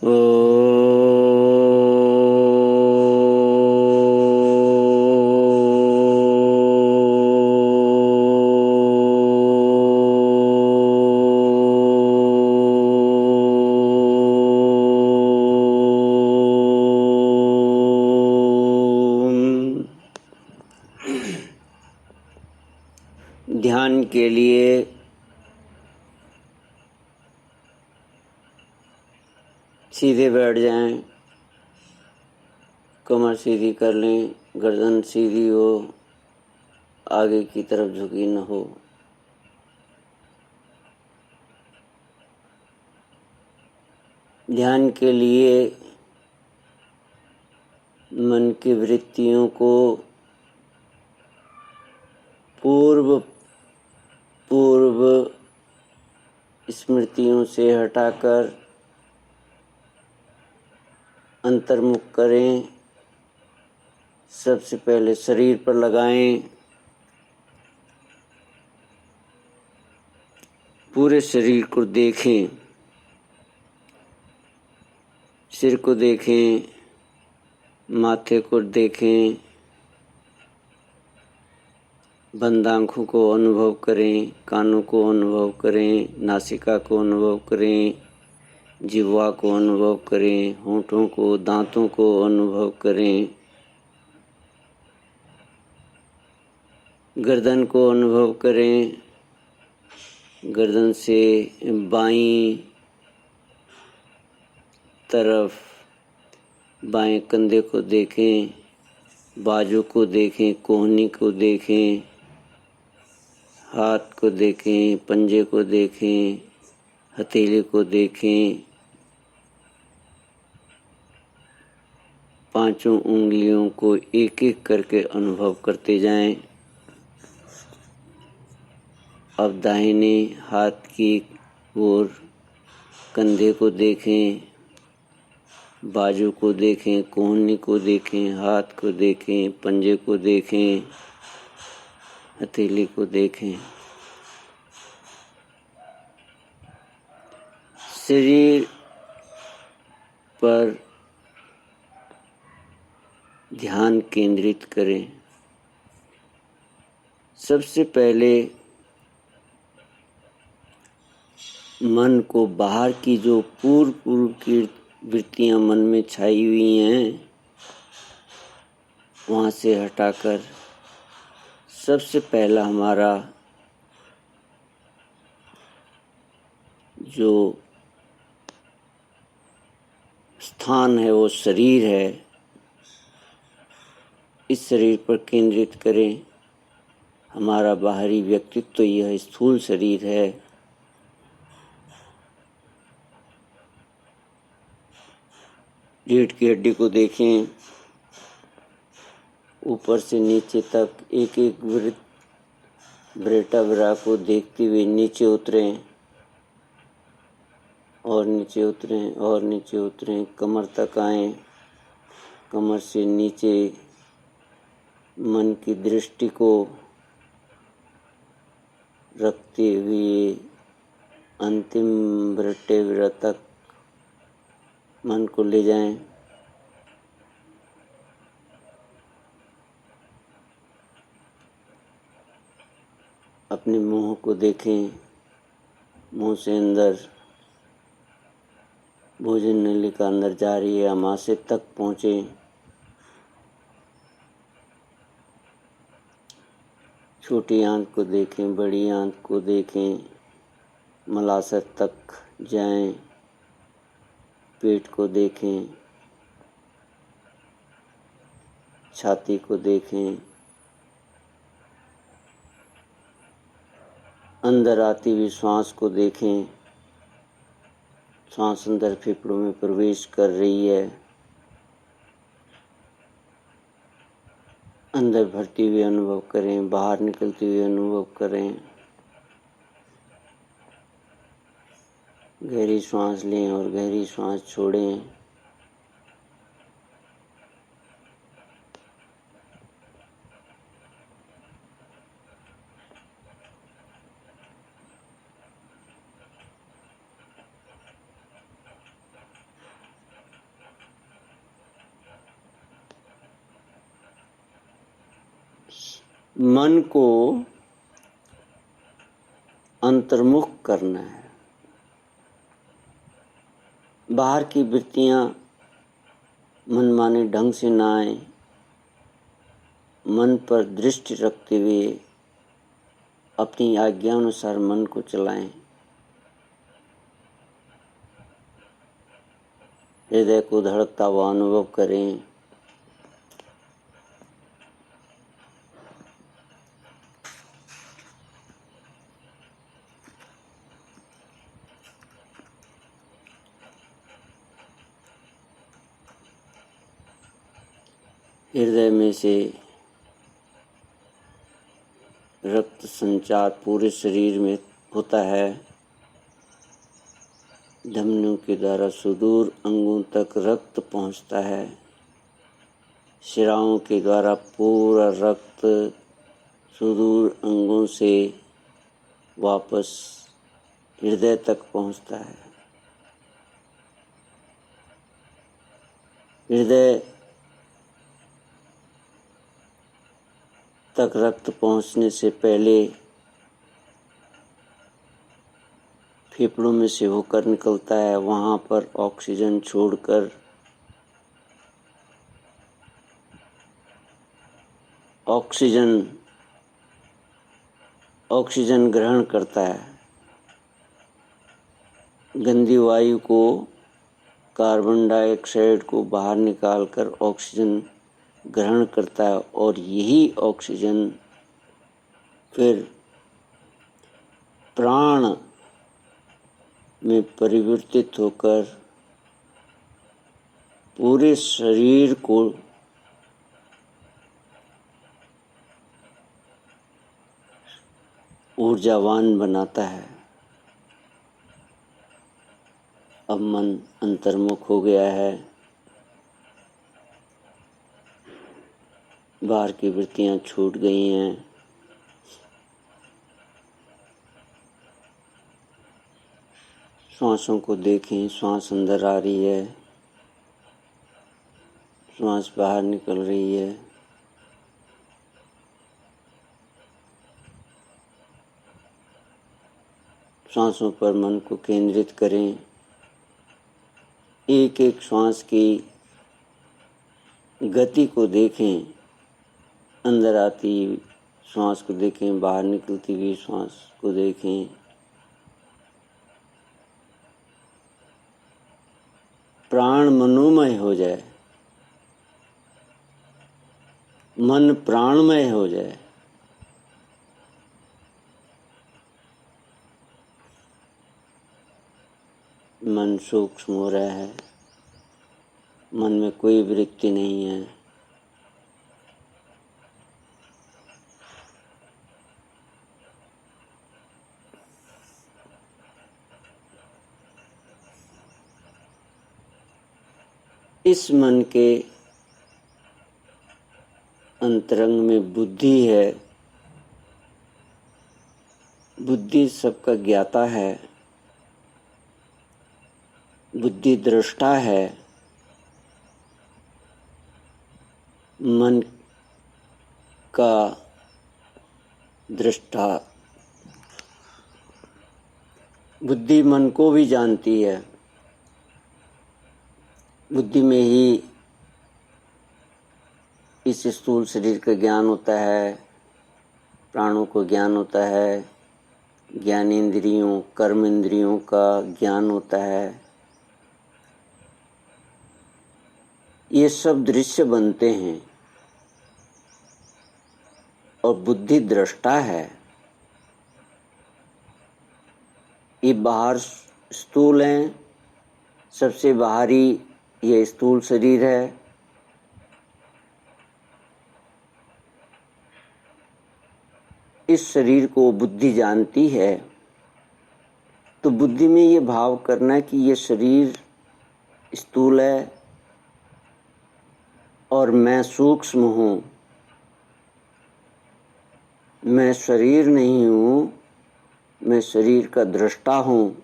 ओ ध्यान के लिए सीधे बैठ जाएं, कमर सीधी कर लें, गर्दन सीधी हो, आगे की तरफ झुकी न हो। ध्यान के लिए मन की वृत्तियों को पूर्व स्मृतियों से हटाकर अंतर्मुख करें। सबसे पहले शरीर पर लगाएं, पूरे शरीर को देखें, सिर को देखें, माथे को देखें, बंद आँखों को अनुभव करें, कानों को अनुभव करें, नासिका को अनुभव करें, जिह्वा को अनुभव करें, होंठों को, दांतों को अनुभव करें, गर्दन को अनुभव करें। गर्दन से बाईं तरफ बाएं कंधे को देखें, बाजू को देखें, कोहनी को देखें, हाथ को देखें, पंजे को देखें, हथेली को देखें, पांचों उंगलियों को एक एक करके अनुभव करते जाएं। अब दाहिने हाथ की ओर कंधे को देखें, बाजू को देखें, कोहनी को देखें, हाथ को देखें, पंजे को देखें, हथेली को देखें। शरीर पर ध्यान केंद्रित करें। सबसे पहले मन को बाहर की जो पूर्व की वृत्तियां मन में छाई हुई हैं वहाँ से हटाकर सबसे पहला हमारा जो स्थान है वो शरीर है, इस शरीर पर केंद्रित करें। हमारा बाहरी व्यक्तित्व तो यह स्थूल शरीर है। रीढ़ की हड्डी को देखें, ऊपर से नीचे तक एक एक वर्टेब्रा को देखते हुए नीचे उतरें और नीचे उतरें और नीचे उतरें, कमर तक आएं। कमर से नीचे मन की दृष्टि को रखते हुए अंतिम वर्टेब्रा तक मन को ले जाएं। अपने मुंह को देखें, मुंह से अंदर भोजन नलिका अंदर जा रही है, आमाशय तक पहुँचे। छोटी आंत को देखें, बड़ी आंत को देखें, मलाशय तक जाएं। पेट को देखें, छाती को देखें, अंदर आती हुई श्वास को देखें। श्वास अंदर फेफड़ों में प्रवेश कर रही है, अंदर भरती हुई अनुभव करें, बाहर निकलती हुई अनुभव करें। गहरी श्वास लें और गहरी श्वास छोड़ें। मन को अंतर्मुख करना है। बाहर की वृत्तियां मनमाने ढंग से ना आए, मन पर दृष्टि रखते हुए अपनी आज्ञा अनुसार मन को चलाएं। हृदय को धड़कता हुआ अनुभव करें। हृदय में से रक्त संचार पूरे शरीर में होता है। धमनियों के द्वारा सुदूर अंगों तक रक्त पहुंचता है। शिराओं के द्वारा पूरा रक्त सुदूर अंगों से वापस हृदय तक पहुंचता है। हृदय तक रक्त पहुंचने से पहले फेफड़ों में से होकर निकलता है। वहाँ पर ऑक्सीजन छोड़कर ऑक्सीजन ग्रहण करता है। गंदी वायु को, कार्बन डाइऑक्साइड को बाहर निकालकर ऑक्सीजन ग्रहण करता है और यही ऑक्सीजन फिर प्राण में परिवर्तित होकर पूरे शरीर को ऊर्जावान बनाता है। अब मन अंतर्मुख हो गया है। बाहर की वृत्तियां छूट गई हैं। श्वासों को देखें। श्वास अंदर आ रही है, श्वास बाहर निकल रही है। श्वासों पर मन को केंद्रित करें। एक एक श्वास की गति को देखें। अंदर आती श्वास को देखें, बाहर निकलती हुई श्वास को देखें। प्राण मनोमय हो जाए, मन प्राणमय हो जाए। मन सूक्ष्म हो रहा है, मन में कोई वृत्ति नहीं है। इस मन के अंतरंग में बुद्धि है। बुद्धि सबका ज्ञाता है, बुद्धि दृष्टा है। मन का दृष्टा, बुद्धि मन को भी जानती है। बुद्धि में ही इस स्थूल शरीर का ज्ञान होता है, प्राणों को ज्ञान होता है, ज्ञानेंद्रियों, कर्म इंद्रियों का ज्ञान होता है। ये सब दृश्य बनते हैं और बुद्धि दृष्टा है। ये बाहर स्थूल हैं, सबसे बाहरी ये स्थूल शरीर है। इस शरीर को बुद्धि जानती है, तो बुद्धि में ये भाव करना कि ये शरीर स्थूल है और मैं सूक्ष्म हूँ, मैं शरीर नहीं हूँ, मैं शरीर का दृष्टा हूँ,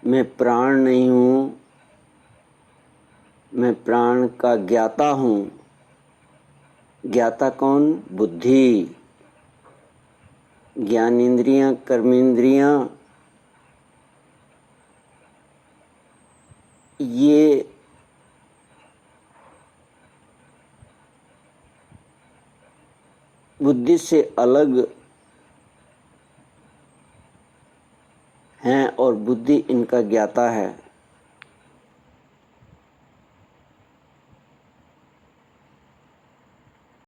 मैं प्राण नहीं हूँ, मैं प्राण का ज्ञाता हूँ। ज्ञाता कौन? बुद्धि। ज्ञानेंद्रियां, कर्मेंद्रियां, ये बुद्धि से अलग हैं और बुद्धि इनका ज्ञाता है।